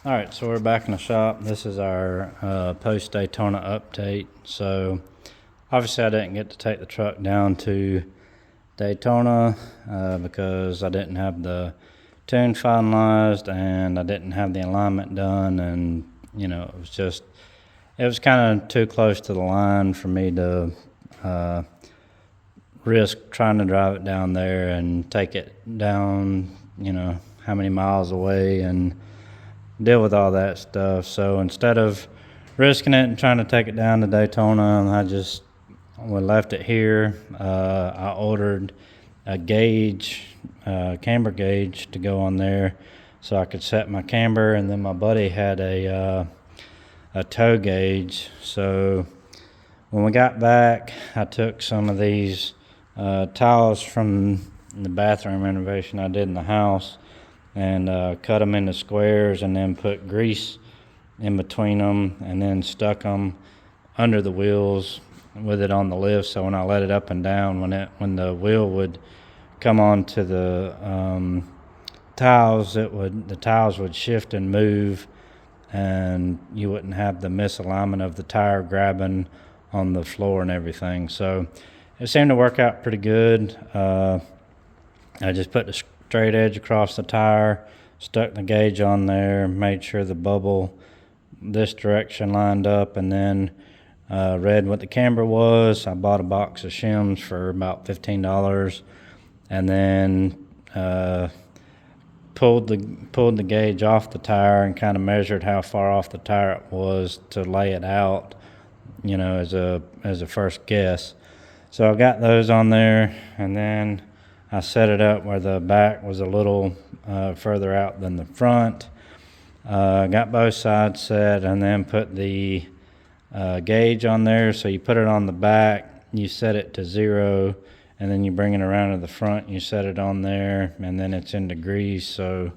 All right, so we're back in the shop. This is our post-Daytona update. So obviously I didn't get to take the truck down to Daytona because I didn't have the tune finalized and I didn't have the alignment done, and it was kind of too close to the line for me to risk trying to drive it down there and take it down, how many miles away and deal with all that stuff. So instead of risking it and trying to take it down to Daytona, we left it here. I ordered a gauge, camber gauge to go on there so I could set my camber, and then my buddy had a tow gauge. So when we got back, I took some of these tiles from the bathroom renovation I did in the house and cut them into squares, and then put grease in between them, and then stuck them under the wheels with it on the lift. So when I let it up and down, when the wheel would come onto the tiles, the tiles would shift and move, and you wouldn't have the misalignment of the tire grabbing on the floor and everything. So it seemed to work out pretty good. I just put the straight edge across the tire, stuck the gauge on there, made sure the bubble this direction lined up, and then read what the camber was. I bought a box of shims for about $15, and then pulled the gauge off the tire and kind of measured how far off the tire it was to lay it out, as a first guess. So I got those on there, and then I set it up where the back was a little further out than the front. Got both sides set, and then put the gauge on there. So you put it on the back, you set it to 0, and then you bring it around to the front, you set it on there, and then it's in degrees. So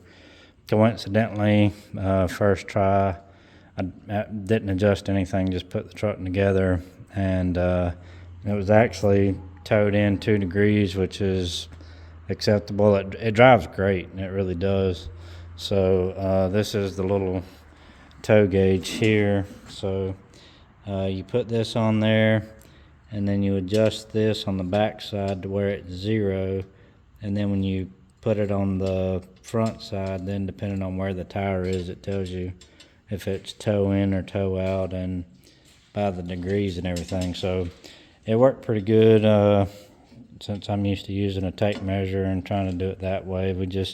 coincidentally, first try, I didn't adjust anything, just put the truck together, and it was actually towed in 2 degrees, which is acceptable. It drives great, it really does. So this is the little tow gauge here. So you put this on there, and then you adjust this on the back side to where it's 0, and then when you put it on the front side, then depending on where the tire is, it tells you if it's toe in or toe out, and by the degrees and everything. So it worked pretty good. Since I'm used to using a tape measure and trying to do it that way, you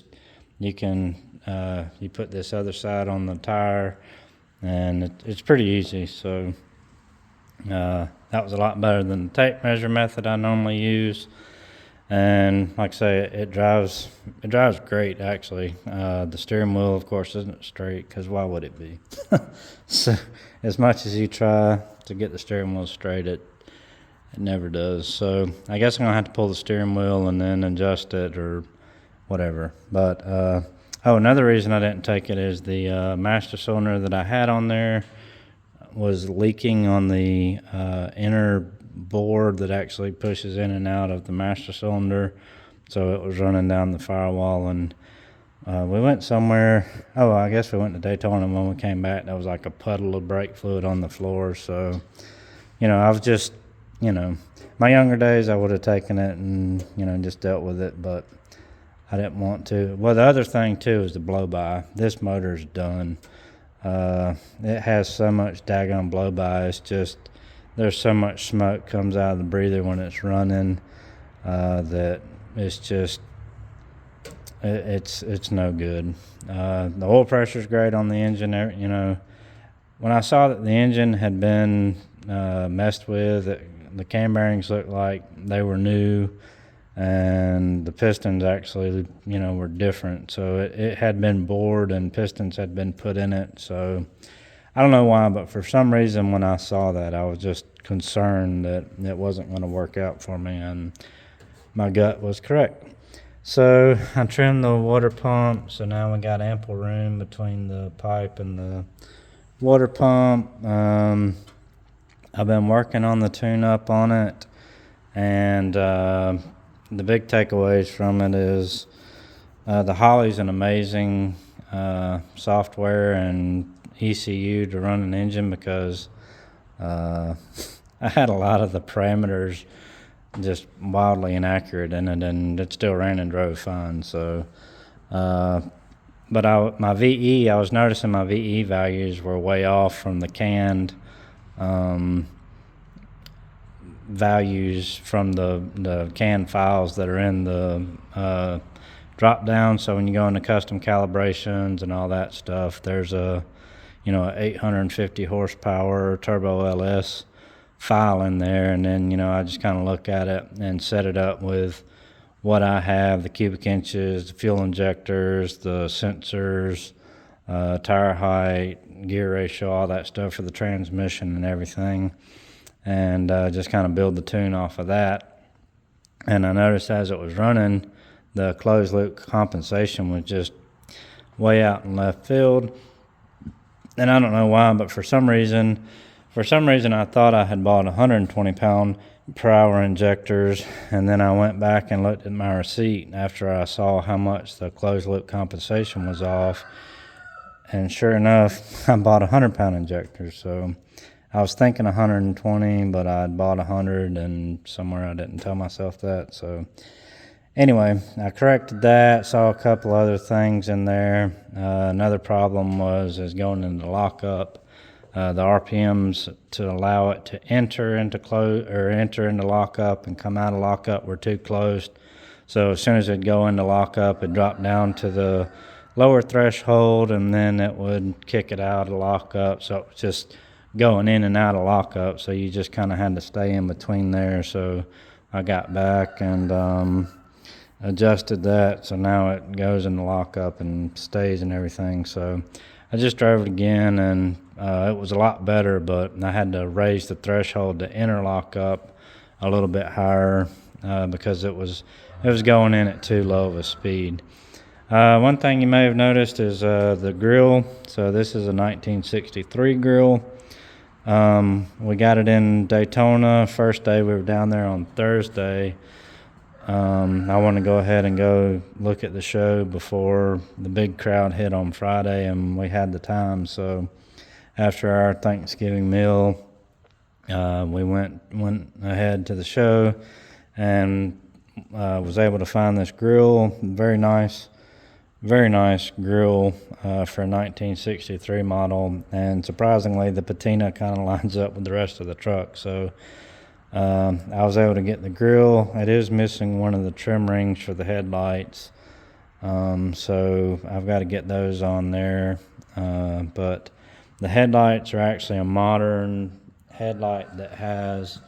put this other side on the tire, and it's pretty easy. So that was a lot better than the tape measure method I normally use. And like I say, it drives great, actually. The steering wheel, of course, isn't straight, because why would it be? So as much as you try to get the steering wheel straight, it never does. So I guess I'm gonna have to pull the steering wheel and then adjust it or whatever. But another reason I didn't take it is the master cylinder that I had on there was leaking on the inner board that actually pushes in and out of the master cylinder. So it was running down the firewall, and we went somewhere. I guess we went to Daytona. When we came back, there was like a puddle of brake fluid on the floor. So I was just, my younger days, I would have taken it and, just dealt with it, but I didn't want to. Well, the other thing, too, is the blow-by. This motor's done. It has so much daggone blow-by. It's just, there's so much smoke comes out of the breather when it's running that it's just, it's no good. The oil pressure's great on the engine. When I saw that the engine had been messed with, the cam bearings looked like they were new, and the pistons actually, were different. So it had been bored and pistons had been put in it. So I don't know why, but for some reason when I saw that, I was just concerned that it wasn't going to work out for me, and my gut was correct. So I trimmed the water pump, so now we got ample room between the pipe and the water pump. I've been working on the tune-up on it, and the big takeaways from it is the Holley's an amazing software and ECU to run an engine, because I had a lot of the parameters just wildly inaccurate in it, and it still ran and drove fine. So, but my VE, I was noticing my VE values were way off from the canned values from the canned files that are in the drop down. So when you go into custom calibrations and all that stuff, there's a 850 horsepower Turbo LS file in there, and then I just kind of look at it and set it up with what I have: the cubic inches, the fuel injectors, the sensors, tire height, gear ratio, all that stuff for the transmission and everything, and just kind of build the tune off of that. And I noticed as it was running, the closed loop compensation was just way out in left field. And I don't know why, but for some reason I thought I had bought 120 pound per hour injectors, and then I went back and looked at my receipt after I saw how much the closed loop compensation was off, and sure enough, I bought 100 pound injectors. So I was thinking 120, but I'd bought 100, and somewhere I didn't tell myself that. So anyway, I corrected that, saw a couple other things in there. Another problem is going into lockup. The RPMs to allow it to enter into lockup and come out of lockup were too close. So as soon as it'd go into lockup, it dropped down to the lower threshold, and then it would kick it out of lockup. So it was just going in and out of lockup. So you just kind of had to stay in between there. So I got back and adjusted that, so now it goes into lockup and stays and everything. So I just drove it again, and it was a lot better, but I had to raise the threshold to enter lockup a little bit higher because it was going in at too low of a speed. One thing you may have noticed is the grill. So this is a 1963 grill. We got it in Daytona. First day we were down there on Thursday. I want to go ahead and go look at the show before the big crowd hit on Friday, and we had the time. So after our Thanksgiving meal, we went ahead to the show and was able to find this grill. Very nice grill for a 1963 model, and surprisingly the patina kind of lines up with the rest of the truck. So I was able to get the grill. It is missing one of the trim rings for the headlights, so I've got to get those on there. But the headlights are actually a modern headlight that has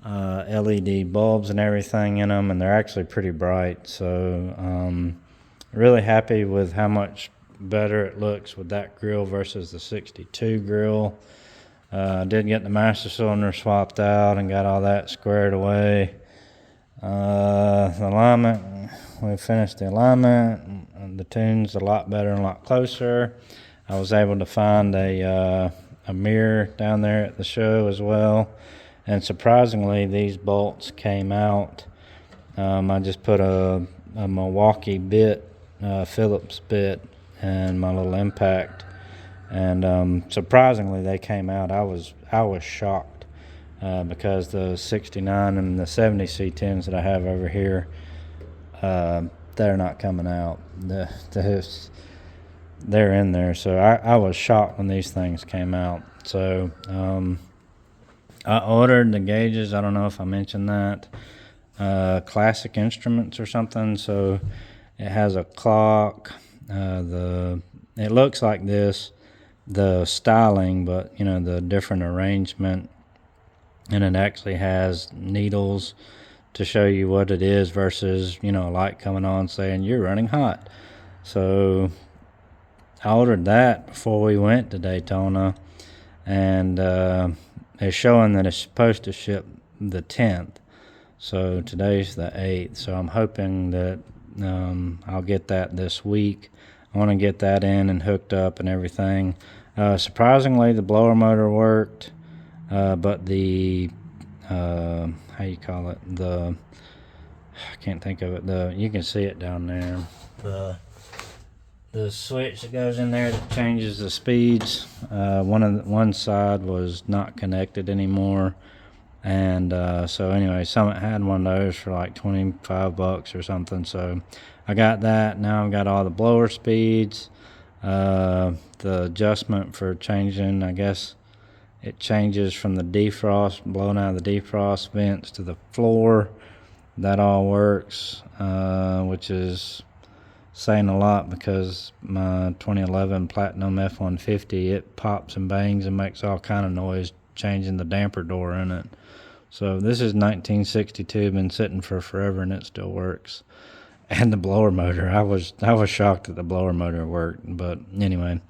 LED bulbs and everything in them, and they're actually pretty bright. So really happy with how much better it looks with that grill versus the 62 grill. Did get the master cylinder swapped out and got all that squared away. The alignment, we finished the alignment, and the tune's a lot better and a lot closer. I was able to find a mirror down there at the show as well, and surprisingly these bolts came out. I just put a Milwaukee bit, Phillips bit, and my little impact, and surprisingly they came out. I was shocked because the 69 and the 70 C10s that I have over here, they're not coming out. They're in there. So I was shocked when these things came out. So I ordered the gauges. I don't know if I mentioned that. Classic Instruments or something. So it has a clock. It looks like this, the styling, but the different arrangement, and it actually has needles to show you what it is versus a light coming on saying you're running hot. So I ordered that before we went to Daytona, and it's showing that it's supposed to ship the 10th. So today's the 8th. So I'm hoping that I'll get that this week. I want to get that in and hooked up and everything. Surprisingly, the blower motor worked, but the how you call it? I can't think of it. You can see it down there. the switch that goes in there that changes the speeds. One side was not connected anymore, and so anyway, Summit had one of those for like $25 or something. So I got that. Now I've got all the blower speeds, the adjustment for changing. I guess it changes from the defrost, blowing out of the defrost vents to the floor. That all works, which is saying a lot because my 2011 Platinum F-150, it pops and bangs and makes all kind of noise changing the damper door in it. So this is 1962, been sitting for forever, and it still works. And the blower motor, I was shocked that the blower motor worked. But anyway,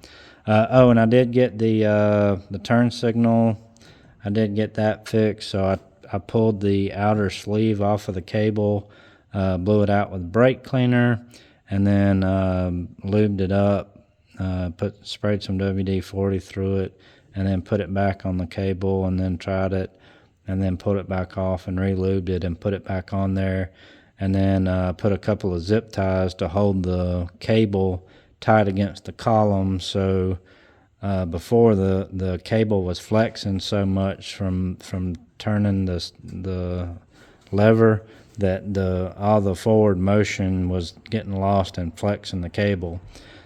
oh, and I did get the turn signal. I did get that fixed. So I pulled the outer sleeve off of the cable, blew it out with brake cleaner, and then lubed it up, sprayed some WD-40 through it, and then put it back on the cable, and then tried it, and then put it back off and re-lubed it and put it back on there, and then put a couple of zip ties to hold the cable tight against the column. So before the cable was flexing so much from turning the lever that all the forward motion was getting lost and flexing the cable.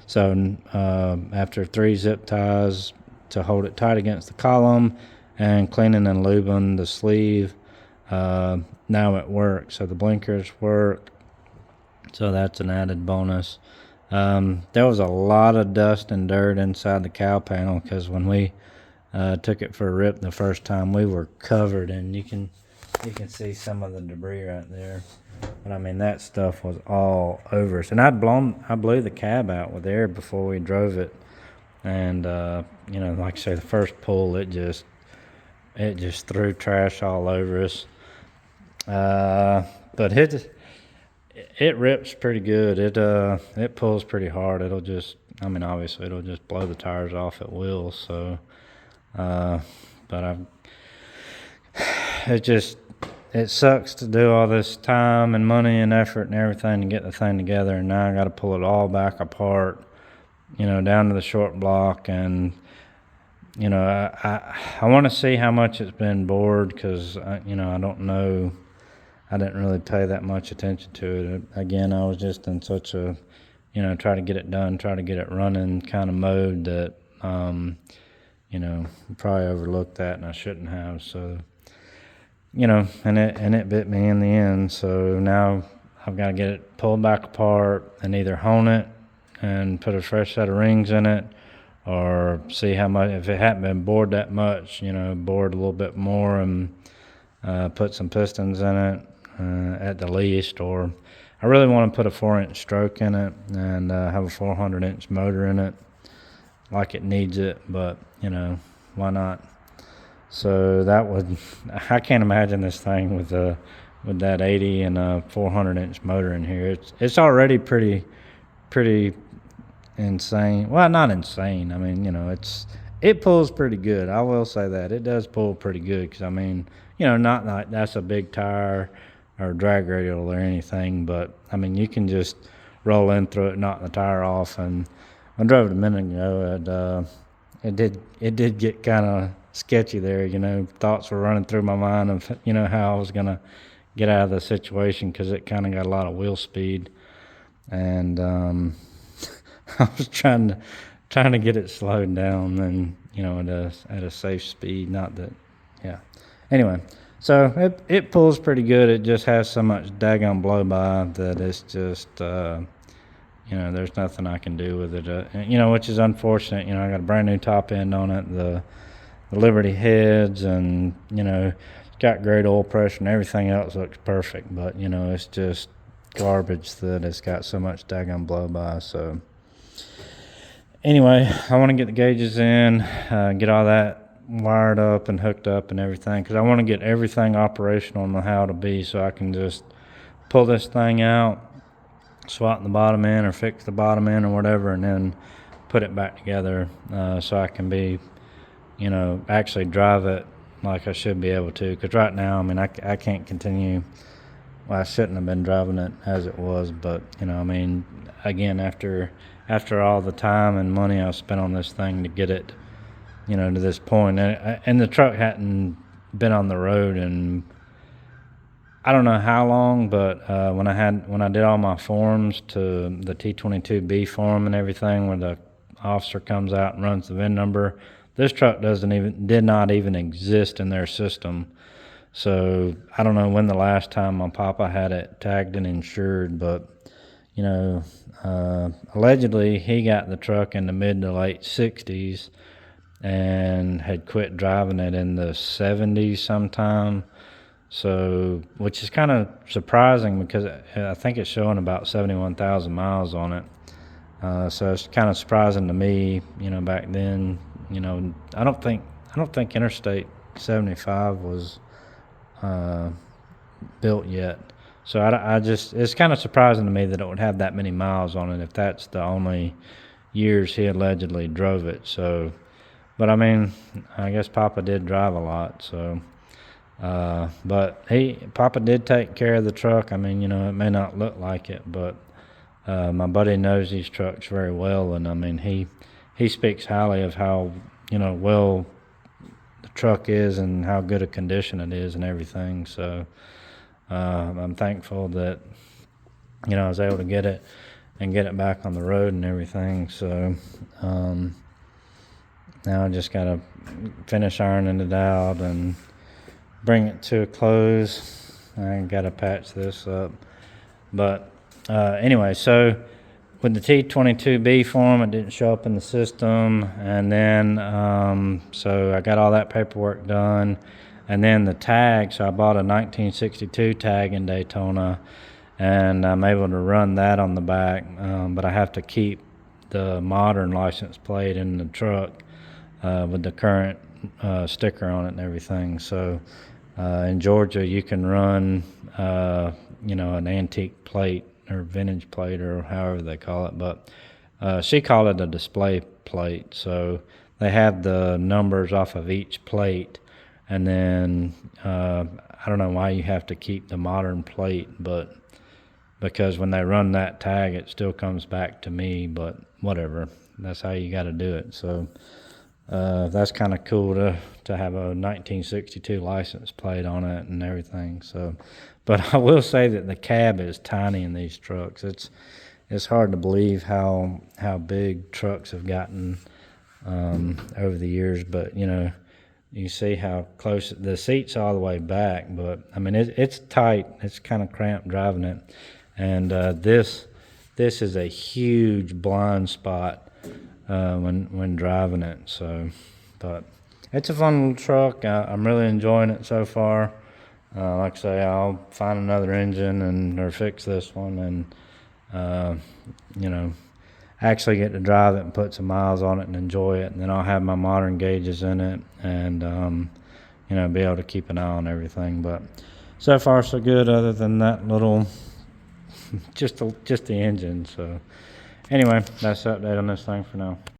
So after 3 zip ties to hold it tight against the column and cleaning and lubing the sleeve, now it works. So the blinkers work, so that's an added bonus. There was a lot of dust and dirt inside the cowl panel because when we took it for a rip the first time, we were covered, and you can see some of the debris right there. But I mean, that stuff was all over us. And I blew the cab out with air before we drove it, and you know, like I say, the first pull, it just threw trash all over us. But it rips pretty good. It pulls pretty hard. It'll just, I mean, obviously it'll just blow the tires off at will. So, but it sucks to do all this time and money and effort and everything to get the thing together, and now I got to pull it all back apart, you know, down to the short block. And you know, I want to see how much it's been bored, because you know, I don't know. I didn't really pay that much attention to it. Again, I was just in such a, you know, try to get it done, try to get it running kind of mode that, you know, probably overlooked that, and I shouldn't have. So, you know, and it bit me in the end. So now I've got to get it pulled back apart and either hone it and put a fresh set of rings in it, or see how much, if it hadn't been bored that much, you know, bored a little bit more and put some pistons in it at the least. Or I really want to put a 4-inch stroke in it and have a 400-inch motor in it like it needs it, but you know, why not? So that would, I can't imagine this thing with that 80 and a 400-inch motor in here. It's already pretty insane. Well, not insane. I mean, you know, it pulls pretty good. I will say that it does pull pretty good, because I mean, you know, not like that's a big tire or drag radial or anything, but I mean, you can just roll in through it, knock the tire off. And I drove it a minute ago, and it did get kind of sketchy there. You know, thoughts were running through my mind of, you know, how I was gonna get out of the situation, because it kind of got a lot of wheel speed, and I was trying to get it slowed down, and you know, at a safe speed. Not that, yeah. Anyway, so it pulls pretty good. It just has so much daggone blow by that it's just, you know, there's nothing I can do with it. You know, which is unfortunate. You know, I got a brand new top end on it, the Liberty heads, and you know, it's got great oil pressure and everything else looks perfect. But you know, it's just garbage that it's got so much daggone blow by. So anyway, I want to get the gauges in, get all that wired up and hooked up and everything, because I want to get everything operational and how to be, so I can just pull this thing out, swap the bottom end or fix the bottom end or whatever, and then put it back together, so I can be, you know, actually drive it like I should be able to. Because right now, I mean, I can't continue. Well, I shouldn't have been driving it as it was, but you know, I mean, again, after after all the time and money I spent on this thing to get it, you know, to this point. And the truck hadn't been on the road in I don't know how long, but when I did all my forms to the T22B form and everything, where the officer comes out and runs the VIN number, this truck did not even exist in their system. So I don't know when the last time my papa had it tagged and insured, but you know, allegedly he got the truck in the mid to late 60s and had quit driving it in the 70s sometime. So, which is kind of surprising because I think it's showing about 71,000 miles on it. So it's kind of surprising to me, you know, back then. You know, I don't think Interstate 75 was built yet. So I just, it's kind of surprising to me that it would have that many miles on it if that's the only years he allegedly drove it. So, but I mean, I guess Papa did drive a lot, so. But Papa did take care of the truck. I mean, you know, it may not look like it, but my buddy knows these trucks very well, and I mean, he speaks highly of how, you know, well the truck is and how good a condition it is and everything. So I'm thankful that, you know, I was able to get it and get it back on the road and everything. So now I just gotta finish ironing it out and bring it to a close. I gotta patch this up, but anyway, so with the T22B form, it didn't show up in the system, and then so I got all that paperwork done, and then the tag. So I bought a 1962 tag in Daytona, and I'm able to run that on the back, but I have to keep the modern license plate in the truck with the current sticker on it and everything. So in Georgia, you can run, you know, an antique plate or vintage plate or however they call it, but she called it a display plate. So they have the numbers off of each plate, and then I don't know why you have to keep the modern plate, but because when they run that tag, it still comes back to me, but whatever. That's how you got to do it. So that's kind of cool to have a 1962 license plate on it and everything. So, but I will say that the cab is tiny in these trucks. It's hard to believe how big trucks have gotten over the years. But you know, you see how close the seat's all the way back. But I mean, it's tight. It's kind of cramped driving it, and this is a huge blind spot when driving it. So, but it's a fun little truck. I'm really enjoying it so far. Like I say, I'll find another engine or fix this one, and you know, actually get to drive it and put some miles on it and enjoy it. And then I'll have my modern gauges in it, and you know, be able to keep an eye on everything. But so far so good, other than that little just the engine. So anyway, that's the update on this thing for now.